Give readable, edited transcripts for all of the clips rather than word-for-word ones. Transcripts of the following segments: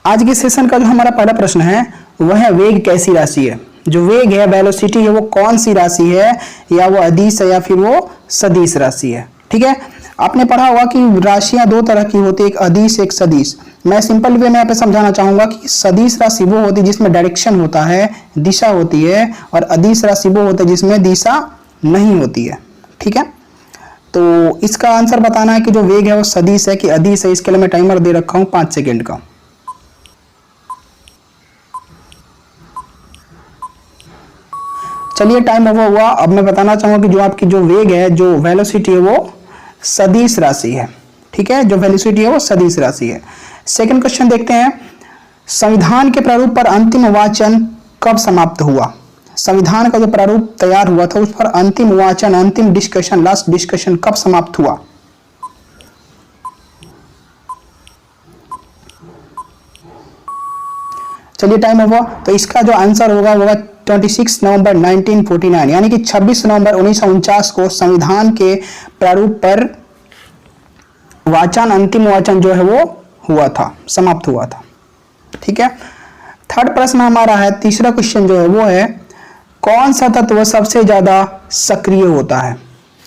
आज के सेशन का जो हमारा पहला प्रश्न है वह है वेग कैसी राशि है। जो वेग है, वेलोसिटी है, वो कौन सी राशि है, या वो अदिश है या फिर वो सदिश राशि है। ठीक है, आपने पढ़ा होगा कि राशियां दो तरह की होती है, एक अदिश एक सदिश। मैं सिंपल वे में यहाँ पे समझाना चाहूंगा कि सदिश राशि वो होती है जिसमें डायरेक्शन होता है, दिशा होती है, और अदिश राशि वो होती है जिसमें दिशा नहीं होती है। ठीक है, तो इसका आंसर बताना है कि जो वेग है वो सदिश है कि अदिश है। इसके लिए मैं टाइमर दे रखा हूं 5 सेकेंड का। चलिए, टाइम ओवर हुआ। अब मैं बताना चाहूंगा कि जो आपकी जो वेग है, जो वेलोसिटी है, वो सदिश राशि है। ठीक है, जो वेलोसिटी है वो सदिश राशि है। सेकंड क्वेश्चन देखते हैं, संविधान के प्रारूप पर अंतिम वाचन कब समाप्त हुआ। संविधान का जो प्रारूप तैयार हुआ था उस पर अंतिम वाचन, अंतिम डिस्कशन, लास्ट डिस्कशन कब समाप्त हुआ। चलिए, टाइम होगा। तो इसका जो आंसर होगा वो 26 नवंबर 1949, यानी कि 26 नवंबर 1949 को संविधान के प्रारूप पर वाचन, अंतिम वाचन जो है वो हुआ था, समाप्त हुआ था। ठीक है, थर्ड प्रश्न हमारा है, तीसरा क्वेश्चन जो है वो है, कौन सा तत्व सबसे ज्यादा सक्रिय होता है।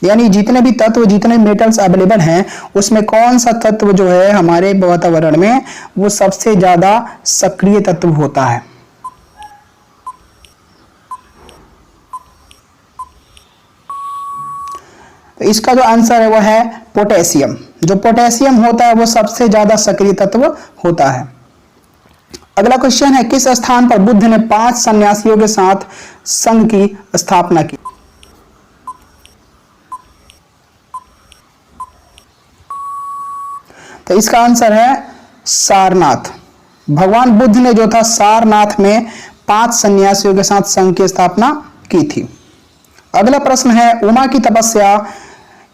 यानी जितने भी तत्व, जितने मेटल्स अवेलेबल हैं, उसमें कौन सा तत्व जो है हमारे वातावरण में वो सबसे ज्यादा सक्रिय तत्व होता है। तो इसका जो आंसर है वो है पोटेशियम। जो पोटेशियम होता है वो सबसे ज्यादा सक्रिय तत्व होता है। अगला क्वेश्चन है, किस स्थान पर बुद्ध ने 5 सन्यासियों के साथ संघ की स्थापना की। तो इसका आंसर है सारनाथ। भगवान बुद्ध ने जो था सारनाथ में 5 सन्यासियों के साथ संघ की स्थापना की थी। अगला प्रश्न है, उमा की तपस्या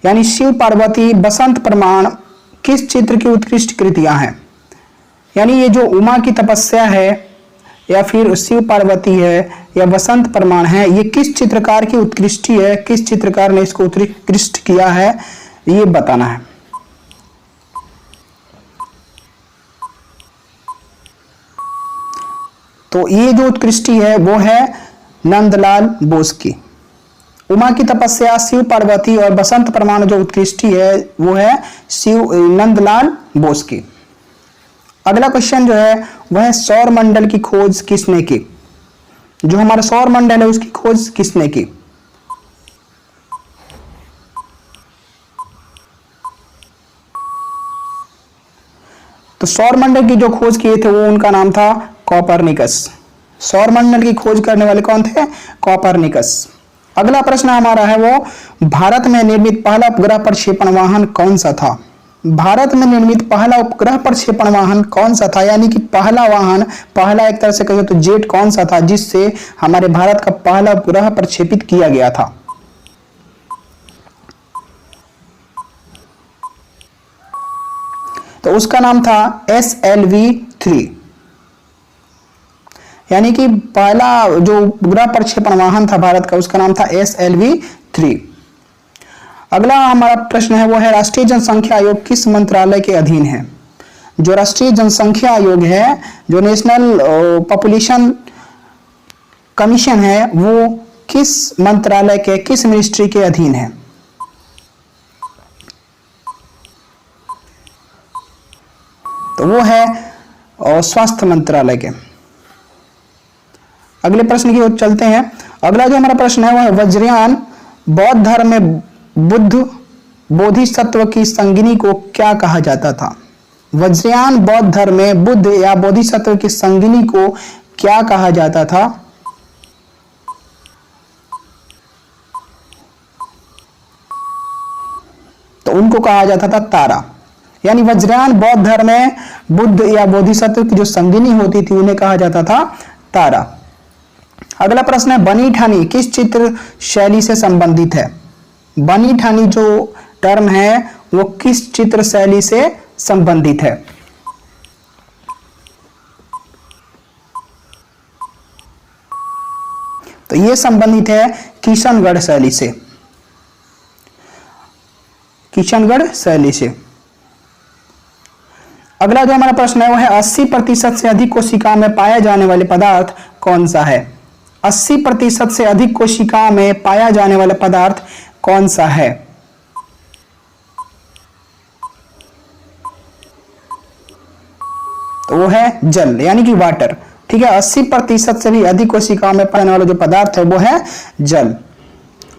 यानी शिव पार्वती बसंत प्रमाण किस चित्र की उत्कृष्ट कृतियां हैं। यानी ये जो उमा की तपस्या है या फिर शिव पार्वती है या बसंत प्रमाण है, ये किस चित्रकार की उत्कृष्टि है, किस चित्रकार ने इसको उत्कृष्ट किया है, ये बताना है। तो ये जो उत्कृष्टि है वो है नंदलाल बोस की। उमा की तपस्या, शिव पार्वती और बसंत प्रमाण जो उत्कृष्टि है वो है नंदलाल बोस की। अगला क्वेश्चन जो है वह है, सौर मंडल की खोज किसने की। जो हमारा सौर मंडल है उसकी खोज किसने की। तो सौर मंडल की जो खोज किए थे वो उनका नाम था कॉपरनिकस। सौर मंडल की खोज करने वाले कौन थे, कॉपरनिकस। अगला प्रश्न हमारा है वो, भारत में निर्मित पहला उपग्रह प्रक्षेपण वाहन कौन सा था। भारत में निर्मित पहला उपग्रह प्रक्षेपण वाहन कौन सा था, यानी कि पहला वाहन, पहला एक तरह से कहिए तो जेट कौन सा था जिससे हमारे भारत का पहला उपग्रह प्रक्षेपित किया गया था। तो उसका नाम था SLV-3, यानी कि पहला जो उपग्रह प्रक्षेपण वाहन था भारत का उसका नाम था SLV-3। अगला हमारा प्रश्न है वो है, राष्ट्रीय जनसंख्या आयोग किस मंत्रालय के अधीन है। जो राष्ट्रीय जनसंख्या आयोग है, जो नेशनल पॉपुलेशन कमीशन है, वो किस मंत्रालय के, किस मिनिस्ट्री के अधीन है। तो वो है स्वास्थ्य मंत्रालय के। अगले प्रश्न की ओर चलते हैं। अगला जो हमारा प्रश्न है वह है, वज्रयान बौद्ध धर्म में बुद्ध बोधिसत्व की संगिनी को क्या कहा जाता था। वज्रयान बौद्ध धर्म में बुद्ध या बोधिसत्व की संगिनी को क्या कहा जाता था। तो उनको कहा जाता था तारा। यानी वज्रयान बौद्ध धर्म में बुद्ध या बोधिसत्व की जो संगिनी होती थी उन्हें कहा जाता था तारा। अगला प्रश्न है, बनी ठानी किस चित्र शैली से संबंधित है। बनी ठानी जो टर्म है वो किस चित्र शैली से संबंधित है। तो ये संबंधित है किशनगढ़ शैली से, किशनगढ़ शैली से। अगला जो हमारा प्रश्न है वो है 80% से अधिक कोशिका में पाया जाने वाले पदार्थ कौन सा है? 80% से अधिक कोशिका में पाया जाने वाला पदार्थ कौन सा है? तो वो है जल, यानी कि वाटर। ठीक है, 80% से भी अधिक कोशिकाओं में पाने वाला जो पदार्थ है वो है जल।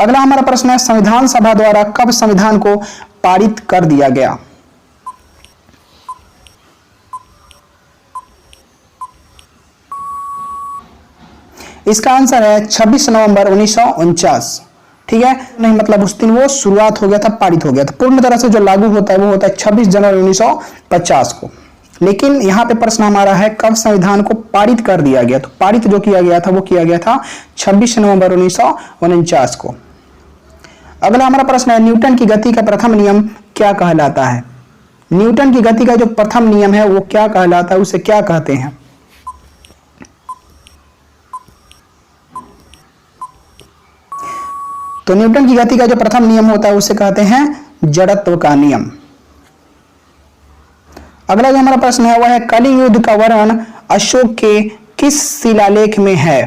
अगला हमारा प्रश्न है संविधान सभा द्वारा कब संविधान को पारित कर दिया गया? इसका आंसर है 26 नवंबर 1949। ठीक है, नहीं मतलब उस दिन वो शुरुआत हो गया था, पारित हो गया था। पूर्ण तरह से जो लागू होता है वो होता है 26 जनवरी 1950 को। लेकिन यहां पे प्रश्न हमारा है कब संविधान को पारित कर दिया गया? तो पारित जो किया गया था वो किया गया था 26 नवंबर 1949 को। अगला हमारा प्रश्न है न्यूटन की गति का प्रथम नियम क्या कहलाता है? न्यूटन की गति का जो प्रथम नियम है वो क्या कहलाता है, उसे क्या कहते हैं? तो न्यूटन की गति का जो प्रथम नियम होता है उसे कहते हैं जड़त्व का नियम। अगला जो हमारा प्रश्न है वह है कलिंग युद्ध का वर्णन अशोक के किस शिलालेख में है?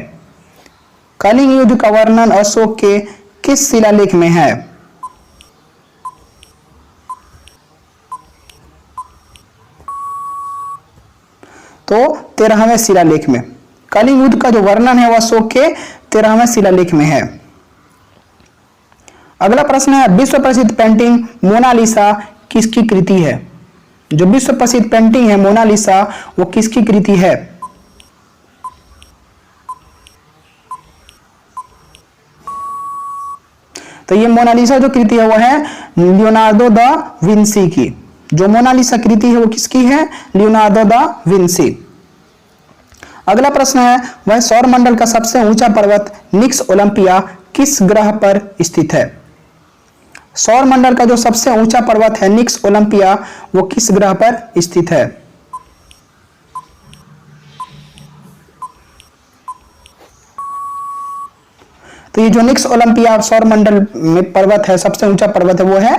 कलिंग युद्ध का वर्णन अशोक के किस शिलालेख में है? तो 13वें शिलालेख में। कलिंग युद्ध का जो वर्णन है वह अशोक के 13वें शिलालेख में है। अगला प्रश्न है विश्व प्रसिद्ध पेंटिंग मोनालिसा किसकी कृति है? जो विश्व प्रसिद्ध पेंटिंग है मोनालिसा वो किसकी कृति है? तो ये मोनालिसा जो कृति है वो है लियोनार्डो दा विंसी की। जो मोनालिसा कृति है वो किसकी है? Leonardo da Vinci. अगला प्रश्न है वह सौरमंडल का सबसे ऊंचा पर्वत निक्स ओलंपिया किस ग्रह पर स्थित है? सौरमंडल का जो सबसे ऊंचा पर्वत है निक्स ओलंपिया वो किस ग्रह पर स्थित है? तो ये जो निक्स ओलंपिया सौरमंडल में पर्वत है, सबसे ऊंचा पर्वत है, वो है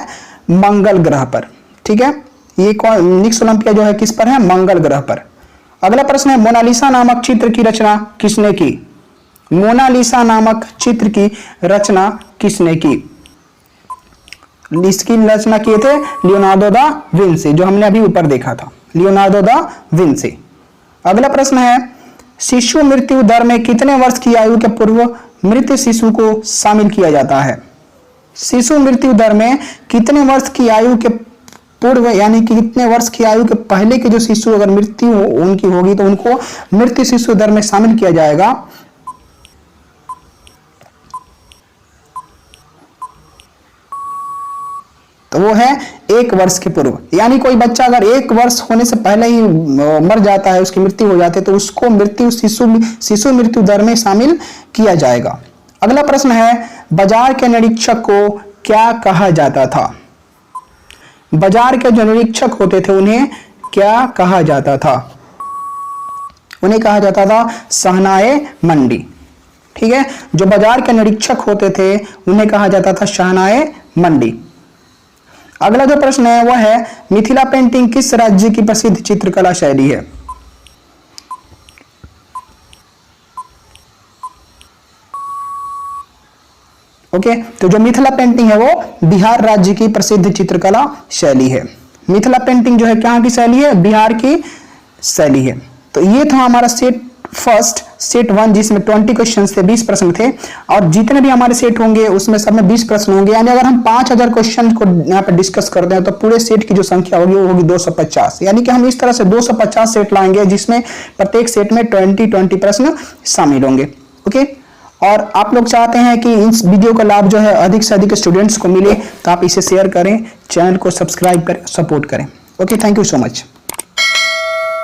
मंगल ग्रह पर। ठीक है, ये निक्स ओलंपिया जो है किस पर है? मंगल ग्रह पर। अगला प्रश्न है मोनालिसा नामक चित्र की रचना किसने की? मोनालिसा नामक चित्र की रचना किसने की? इसकी रचना किए थे लियोनार्डो दा विंसी, जो हमने अभी ऊपर देखा था, लियोनार्डो दा विंसी। अगला प्रश्न है शिशु मृत्यु दर में कितने वर्ष की आयु के पूर्व मृत शिशु को शामिल किया जाता है? शिशु मृत्यु दर में कितने वर्ष की आयु के पूर्व, यानी कि कितने वर्ष की आयु के पहले के जो शिशु अगर मृत्यु उनकी होगी तो उनको मृत शिशु दर में शामिल किया जाएगा। तो वो है 1 वर्ष के पूर्व। यानी कोई बच्चा अगर 1 वर्ष होने से पहले ही मर जाता है, उसकी मृत्यु हो जाती है, तो उसको मृत्यु शिशु मृत्यु दर में शामिल किया जाएगा। अगला प्रश्न है बाजार के निरीक्षक को क्या कहा जाता था? बाजार के जो निरीक्षक होते थे उन्हें क्या कहा जाता था? उन्हें कहा जाता था शहनाए मंडी। ठीक है, जो बाजार के निरीक्षक होते थे उन्हें कहा जाता था शहनाए मंडी। अगला जो प्रश्न है वह है मिथिला पेंटिंग किस राज्य की प्रसिद्ध चित्रकला शैली है? ओके, तो जो मिथिला पेंटिंग है वो बिहार राज्य की प्रसिद्ध चित्रकला शैली है। मिथिला पेंटिंग जो है कहां की शैली है? बिहार की शैली है। तो ये था हमारा सेट 1 जिसमें 20 क्वेश्चन थे, 20 प्रश्न थे, और जितने भी हमारे सेट होंगे उसमें सब में 20 प्रश्न होंगे। यानी अगर हम 5000 क्वेश्चन को यहाँ पे डिस्कस करते हैं तो पूरे सेट की जो संख्या होगी वो होगी 250। यानी कि हम इस तरह से 250 सेट लाएंगे जिसमें प्रत्येक सेट में 20 प्रश्न शामिल होंगे। ओके, और आप लोग चाहते हैं कि इस वीडियो का लाभ जो है अधिक से अधिक स्टूडेंट्स को मिले, तो आप इसे शेयर करें, चैनल को सब्सक्राइब करें, सपोर्ट करें। Okay, thank you so much.